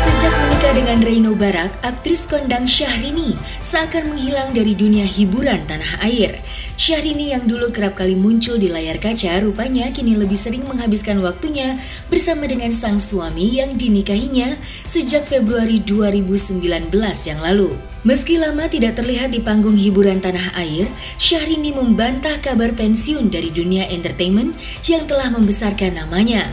Sejak menikah dengan Reino Barak, aktris kondang Syahrini seakan menghilang dari dunia hiburan tanah air. Syahrini yang dulu kerap kali muncul di layar kaca, rupanya kini lebih sering menghabiskan waktunya bersama dengan sang suami yang dinikahinya sejak Februari 2019 yang lalu. Meski lama tidak terlihat di panggung hiburan tanah air, Syahrini membantah kabar pensiun dari dunia entertainment yang telah membesarkan namanya.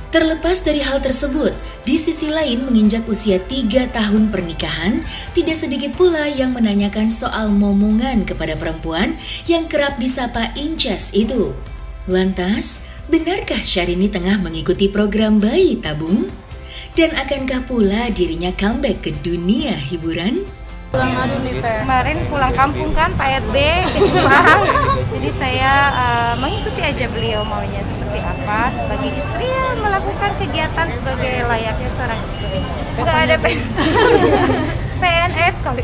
Terlepas dari hal tersebut, di sisi lain menginjak usia 3 tahun pernikahan, tidak sedikit pula yang menanyakan soal momongan kepada perempuan yang kerap disapa incest itu. Lantas, benarkah Syahrini tengah mengikuti program bayi tabung? Dan akankah pula dirinya comeback ke dunia hiburan? Kemarin pulang kampung kan Pak RB ke Jepang, jadi saya mengikuti aja beliau maunya seperti apa sebagai istri ya, melakukan kegiatan sebagai layaknya seorang istri. Nggak ada pensiun, PNS kali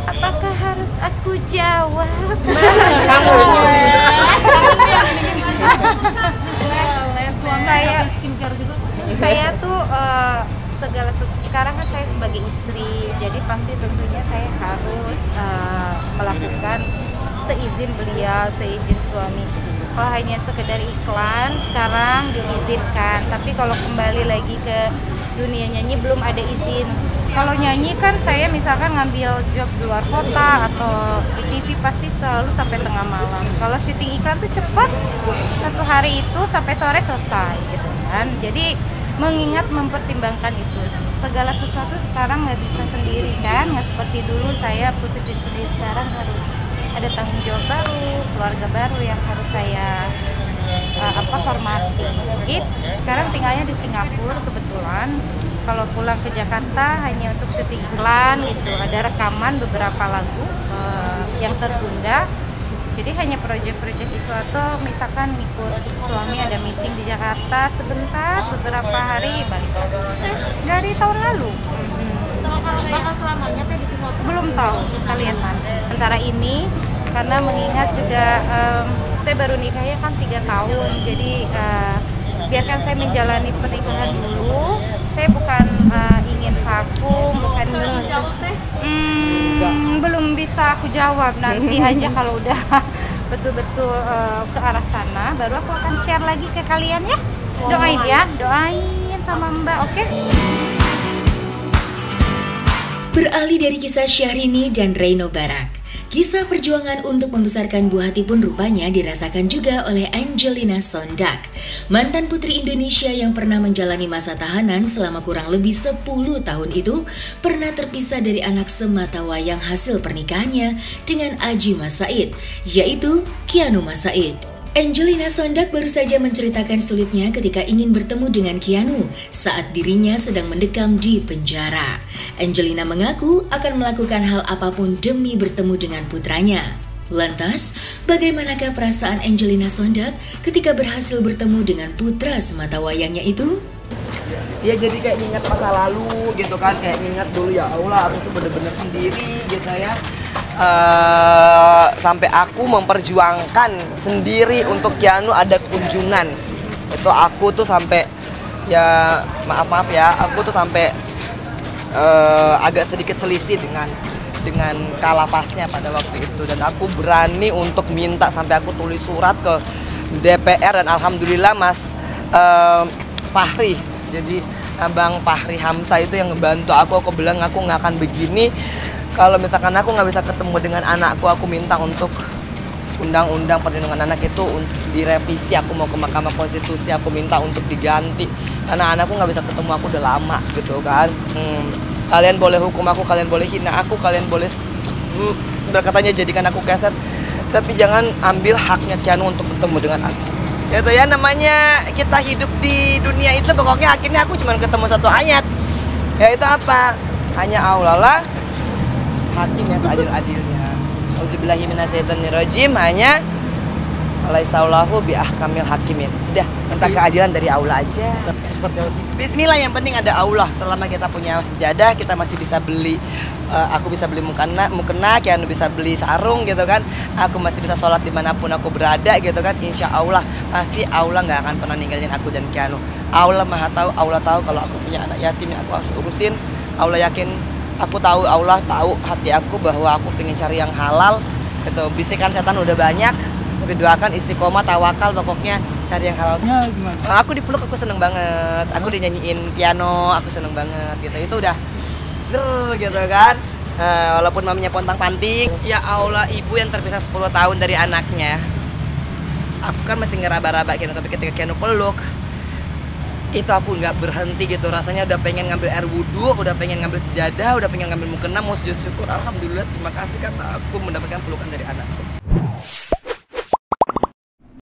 apakah harus aku jawab? Saya tuh segala sesuatu sekarang kan saya sebagai istri, jadi pasti tentunya saya harus melakukan seizin beliau, seizin suami. Kalau hanya sekedar iklan sekarang diizinkan, tapi kalau kembali lagi ke dunia nyanyi belum ada izin. Kalau nyanyi kan saya misalkan ngambil job di luar kota atau di TV pasti selalu sampai tengah malam. Kalau syuting iklan tuh cepat, 1 hari itu sampai sore selesai gitu kan. Jadi mengingat mempertimbangkan itu, segala sesuatu sekarang nggak bisa sendiri kan, nggak seperti dulu saya putusin sendiri. Sekarang harus ada tanggung jawab baru, keluarga baru yang harus saya hormati. Gitu. Sekarang tinggalnya di Singapura kebetulan. Kalau pulang ke Jakarta hanya untuk syuting iklan gitu, ada rekaman beberapa lagu yang tertunda. Jadi hanya proyek-proyek itu atau misalkan ikut suami ada meeting di Jakarta sebentar, beberapa hari balik dari tahun lalu. Bakal selamanya teh di Singapura? Belum tahu, kita lihat nanti. Antara ini karena mengingat juga saya baru nikahnya kan 3 tahun, jadi biarkan saya menjalani pernikahan dulu. Saya bukan ingin vakum, bukan belum bisa aku jawab, nanti aja kalau udah betul-betul ke arah sana baru aku akan share lagi ke kalian ya. Doain ya, doain sama Mbak, oke? Beralih dari kisah Syahrini dan Reino Barak, kisah perjuangan untuk membesarkan buah hati pun rupanya dirasakan juga oleh Angelina Sondag. Mantan putri Indonesia yang pernah menjalani masa tahanan selama kurang lebih 10 tahun itu pernah terpisah dari anak sematawayang hasil pernikahannya dengan Aji Mas Said, yaitu Keanu Mas Said. Angelina Sondag baru saja menceritakan sulitnya ketika ingin bertemu dengan Keanu saat dirinya sedang mendekam di penjara. Angelina mengaku akan melakukan hal apapun demi bertemu dengan putranya. Lantas, bagaimanakah perasaan Angelina Sondag ketika berhasil bertemu dengan putra sematawayangnya itu? Ya jadi kayak ingat masa lalu gitu kan, kayak ingat dulu ya Allah aku tuh bener-bener sendiri gitu ya. Sampai aku memperjuangkan sendiri untuk Keanu ada kunjungan. Itu aku tuh sampai ya maaf ya, aku tuh sampai agak sedikit selisih dengan kalapasnya pada waktu itu, dan aku berani untuk minta sampai aku tulis surat ke DPR, dan alhamdulillah Mas Fahri, jadi Bang Fahri Hamzah itu yang ngebantu aku bilang aku nggak akan begini kalau misalkan aku nggak bisa ketemu dengan anakku. Aku minta untuk undang-undang perlindungan anak itu direvisi, aku mau ke Mahkamah Konstitusi, aku minta untuk diganti karena anakku nggak bisa ketemu aku udah lama gitu kan. Kalian boleh hukum aku, kalian boleh hina aku, kalian boleh berkatanya jadikan aku keset, tapi jangan ambil haknya Keanu untuk bertemu dengan aku. Itu ya namanya kita hidup di dunia itu, pokoknya akhirnya aku cuma ketemu satu ayat, yaitu apa? Hanya Allah lah hakim yang seadil-adilnya. Auzubillahi minasyaitonirrajim, hanya Alaihissallahu bi ahkamil hakimin. Udah, minta keadilan dari Allah aja. Seperti apa sih? Bismillah, yang penting ada Allah. Selama kita punya sejadah, kita masih bisa beli. Aku bisa beli mukena, Kianu bisa beli sarung gitu kan. Aku masih bisa sholat dimanapun aku berada gitu kan. Insya Allah pasti Allah nggak akan pernah ninggalin aku dan Kianu. Allah maha tahu, Allah tahu kalau aku punya anak yatim yang aku harus urusin. Allah yakin, aku tahu, Allah tahu hati aku bahwa aku pengen cari yang halal. Gitu. Bisikan setan udah banyak. Tapi doakan istiqomah, tawakal, pokoknya cari yang halal. Ya, gimana? Aku dipeluk, aku seneng banget. Aku dinyanyiin piano, aku seneng banget gitu. Itu udah zer gitu kan. Walaupun maminya pontang-panting, ya Allah, ibu yang terpisah 10 tahun dari anaknya. Aku kan masih ngeraba-raba gitu, tapi ketika Kianu peluk, itu aku nggak berhenti gitu. Rasanya udah pengen ngambil air wudhu, udah pengen ngambil sejadah, udah pengen ngambil mukena, mau sujud syukur. Alhamdulillah, terima kasih kata aku mendapatkan pelukan dari anakku.